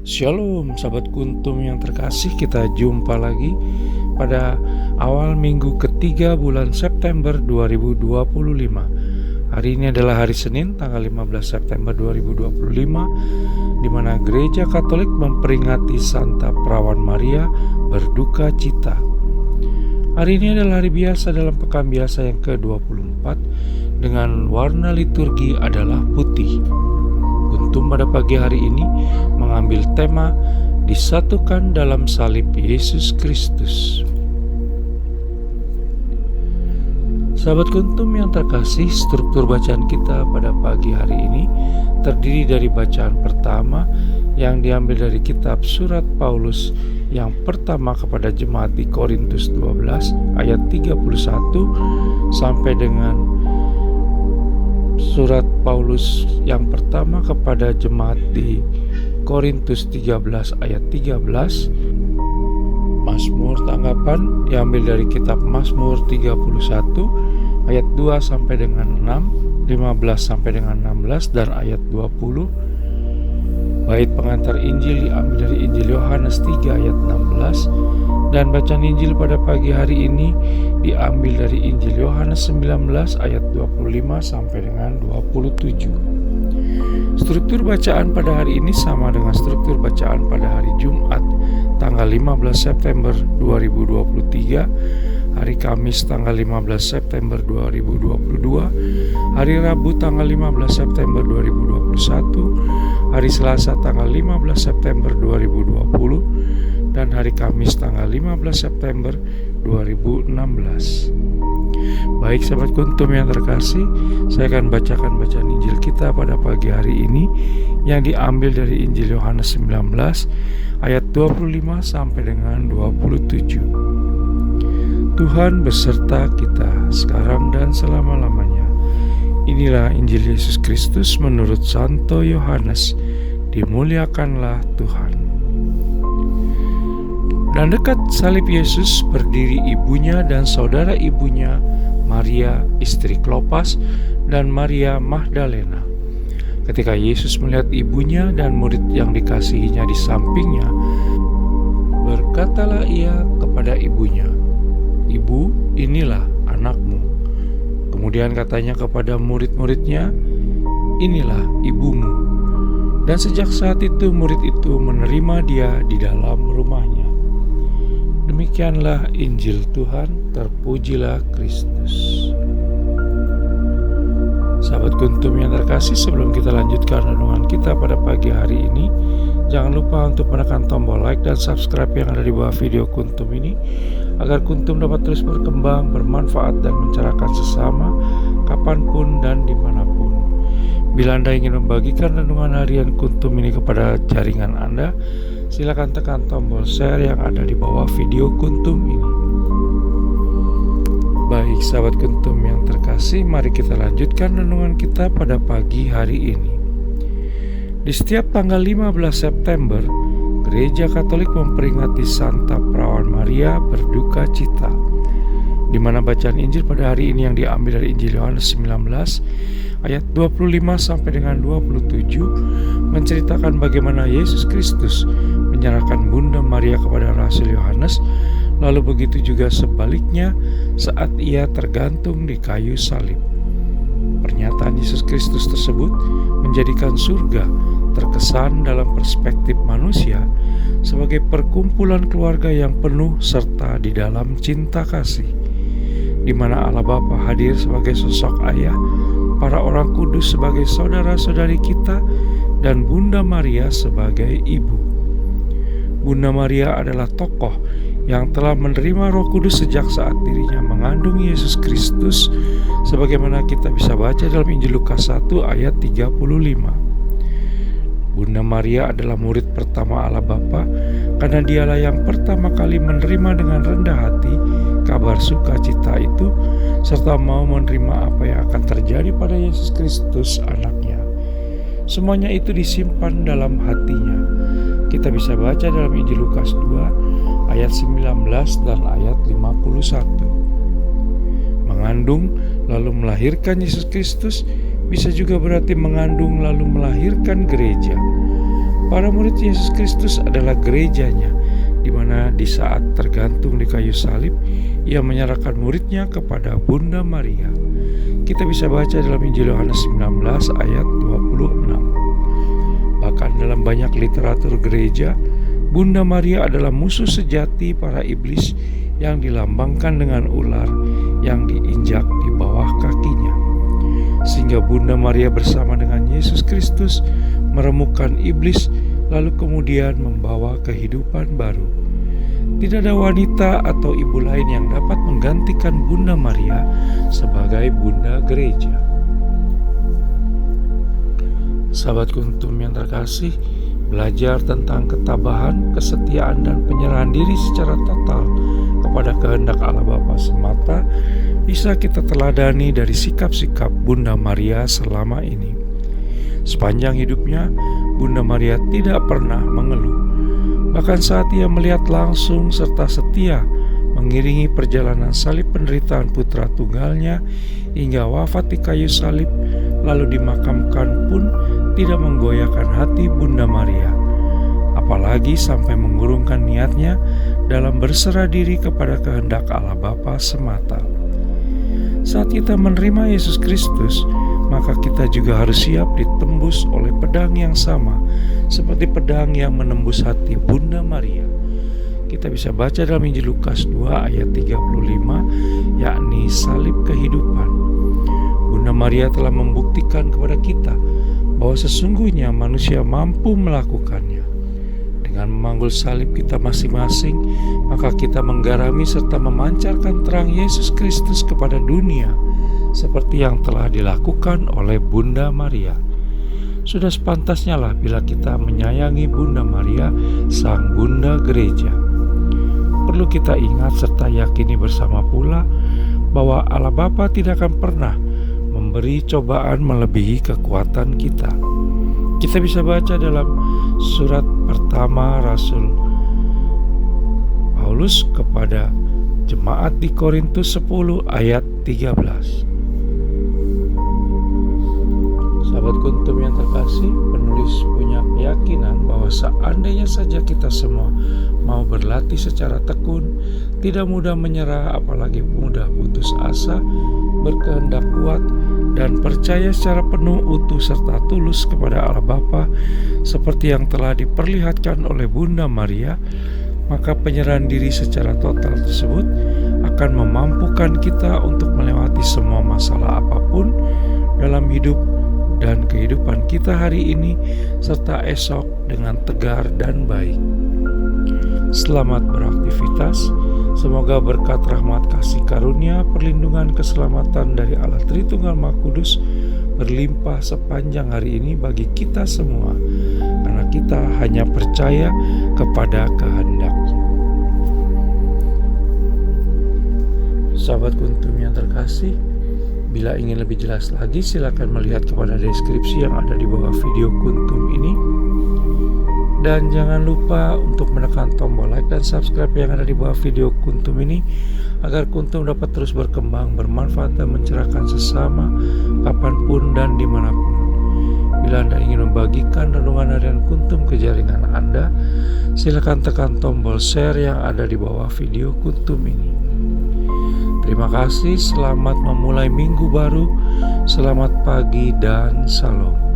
Shalom sahabat Kuntum yang terkasih, kita jumpa lagi pada awal minggu ketiga bulan September 2025. Hari ini adalah hari Senin tanggal 15 September 2025, di mana Gereja Katolik memperingati Santa Perawan Maria berduka cita. Hari ini adalah hari biasa dalam pekan biasa yang ke-24 dengan warna liturgi adalah putih. Kuntum pada pagi hari ini mengambil tema disatukan dalam salib Yesus Kristus. Sahabat Kuntum yang terkasih, struktur bacaan kita pada pagi hari ini terdiri dari bacaan pertama yang diambil dari kitab surat Paulus yang pertama kepada jemaat di Korintus 12 ayat 31 sampai dengan surat Paulus yang pertama kepada jemaat di Korintus 13 ayat 13. Mazmur tanggapan diambil dari kitab Mazmur 31 ayat 2 sampai dengan 6, 15 sampai dengan 16 dan ayat 20. Bait pengantar Injil diambil dari Injil Yohanes 3 ayat 16, dan bacaan Injil pada pagi hari ini diambil dari Injil Yohanes 19 ayat 25 sampai dengan 27. Struktur bacaan pada hari ini sama dengan struktur bacaan pada hari Jumat tanggal 15 September 2023, hari Kamis tanggal 15 September 2022, hari Rabu tanggal 15 September 2021, hari Selasa tanggal 15 September 2020, dan hari Kamis tanggal 15 September 2016. Baik sahabat Kuntum yang terkasih, saya akan bacakan bacaan Injil kita pada pagi hari ini yang diambil dari Injil Yohanes 19 ayat 25 sampai dengan 27. Tuhan beserta kita sekarang dan selama-lamanya. Inilah Injil Yesus Kristus menurut Santo Yohanes. Dimuliakanlah Tuhan. Dan dekat salib Yesus berdiri ibunya dan saudara ibunya, Maria istri Klopas dan Maria Magdalena. Ketika Yesus melihat ibunya dan murid yang dikasihinya di sampingnya, berkatalah ia kepada ibunya, "Ibu, inilah anakmu." Kemudian katanya kepada murid-muridnya, "Inilah ibumu." Dan sejak saat itu murid itu menerima dia di dalam rumahnya. Demikianlah Injil Tuhan, terpujilah Kristus. Sahabat Kuntum yang terkasih, sebelum kita lanjutkan renungan kita pada pagi hari ini, jangan lupa untuk menekan tombol like dan subscribe yang ada di bawah video Kuntum ini, agar Kuntum dapat terus berkembang, bermanfaat dan mencerahkan sesama, kapanpun dan dimanapun. Bila Anda ingin membagikan renungan harian Kuntum ini kepada jaringan Anda, silakan tekan tombol share yang ada di bawah video Kuntum ini. Baik sahabat Kuntum yang terkasih, mari kita lanjutkan renungan kita pada pagi hari ini. Di setiap tanggal 15 September, Gereja Katolik memperingati Santa Perawan Maria berduka cita, di mana bacaan Injil pada hari ini yang diambil dari Injil Yohanes 19 ayat 25 sampai dengan 27 menceritakan bagaimana Yesus Kristus menyerahkan Bunda Maria kepada Rasul Yohanes, lalu begitu juga sebaliknya saat ia tergantung di kayu salib. Pernyataan Yesus Kristus tersebut menjadikan surga terkesan dalam perspektif manusia sebagai perkumpulan keluarga yang penuh serta di dalam cinta kasih, di mana Allah Bapa hadir sebagai sosok ayah, para orang kudus sebagai saudara-saudari kita, dan Bunda Maria sebagai ibu. Bunda Maria adalah tokoh yang telah menerima Roh Kudus sejak saat dirinya mengandung Yesus Kristus, sebagaimana kita bisa baca dalam Injil Lukas 1 ayat 35. Bunda Maria adalah murid pertama Allah Bapa, karena dialah yang pertama kali menerima dengan rendah hati kabar sukacita itu, serta mau menerima apa yang akan terjadi pada Yesus Kristus anaknya. Semuanya itu disimpan dalam hatinya. Kita bisa baca dalam Injil Lukas 2 ayat 19 dan ayat 51. Mengandung lalu melahirkan Yesus Kristus bisa juga berarti mengandung lalu melahirkan gereja. Para murid Yesus Kristus adalah gerejanya, di mana di saat tergantung di kayu salib, ia menyerahkan muridnya kepada Bunda Maria. Kita bisa baca dalam Injil Yohanes 19 ayat 26. Bahkan dalam banyak literatur gereja, Bunda Maria adalah musuh sejati para iblis yang dilambangkan dengan ular yang diinjak di bawah kakinya. Sehingga Bunda Maria bersama dengan Yesus Kristus meremukkan iblis, lalu kemudian membawa kehidupan baru. Tidak ada wanita atau ibu lain yang dapat menggantikan Bunda Maria sebagai Bunda Gereja. Sahabat Kuntum yang terkasih, belajar tentang ketabahan, kesetiaan, dan penyerahan diri secara total kepada kehendak Allah Bapa semata bisa kita teladani dari sikap-sikap Bunda Maria selama ini. Sepanjang hidupnya, Bunda Maria tidak pernah mengeluh. Bahkan saat ia melihat langsung serta setia mengiringi perjalanan salib penderitaan putra tunggalnya hingga wafat di kayu salib lalu dimakamkan pun tidak menggoyahkan hati Bunda Maria, apalagi sampai mengurungkan niatnya dalam berserah diri kepada kehendak Allah Bapa semata. Saat kita menerima Yesus Kristus, maka kita juga harus siap ditembus oleh pedang yang sama seperti pedang yang menembus hati Bunda Maria. Kita bisa baca dalam Injil Lukas 2 ayat 35, yakni salib kehidupan. Bunda Maria telah membuktikan kepada kita bahwa sesungguhnya manusia mampu melakukannya. Dengan memanggul salib kita masing-masing, maka kita menggarami serta memancarkan terang Yesus Kristus kepada dunia, seperti yang telah dilakukan oleh Bunda Maria. Sudah sepantasnya lah bila kita menyayangi Bunda Maria, Sang Bunda Gereja. Perlu kita ingat serta yakini bersama pula bahwa Allah Bapa tidak akan pernah memberi cobaan melebihi kekuatan kita. Kita bisa baca dalam surat pertama Rasul Paulus kepada jemaat di Korintus 10 ayat 13. Sahabat Kuntum yang terkasih, penulis punya keyakinan bahwa seandainya saja kita semua mau berlatih secara tekun, tidak mudah menyerah, apalagi mudah putus asa, berkehendak kuat, dan percaya secara penuh, utuh, serta tulus kepada Allah Bapa, seperti yang telah diperlihatkan oleh Bunda Maria, maka penyerahan diri secara total tersebut akan memampukan kita untuk melewati semua masalah apapun dalam hidup dan kehidupan kita hari ini serta esok dengan tegar dan baik. Selamat beraktivitas. Semoga berkat rahmat kasih karunia, perlindungan, keselamatan dari Allah Tritunggal Maha Kudus berlimpah sepanjang hari ini bagi kita semua, karena kita hanya percaya kepada kehendak-Nya. Sahabat Kuntum yang terkasih, bila ingin lebih jelas lagi, silakan melihat kepada deskripsi yang ada di bawah video Kuntum ini. Dan jangan lupa untuk menekan tombol like dan subscribe yang ada di bawah video Kuntum ini, agar Kuntum dapat terus berkembang, bermanfaat dan mencerahkan sesama kapanpun dan dimanapun. Bila Anda ingin membagikan renungan harian Kuntum ke jaringan Anda, silakan tekan tombol share yang ada di bawah video Kuntum ini. Terima kasih, selamat memulai minggu baru, selamat pagi dan salam.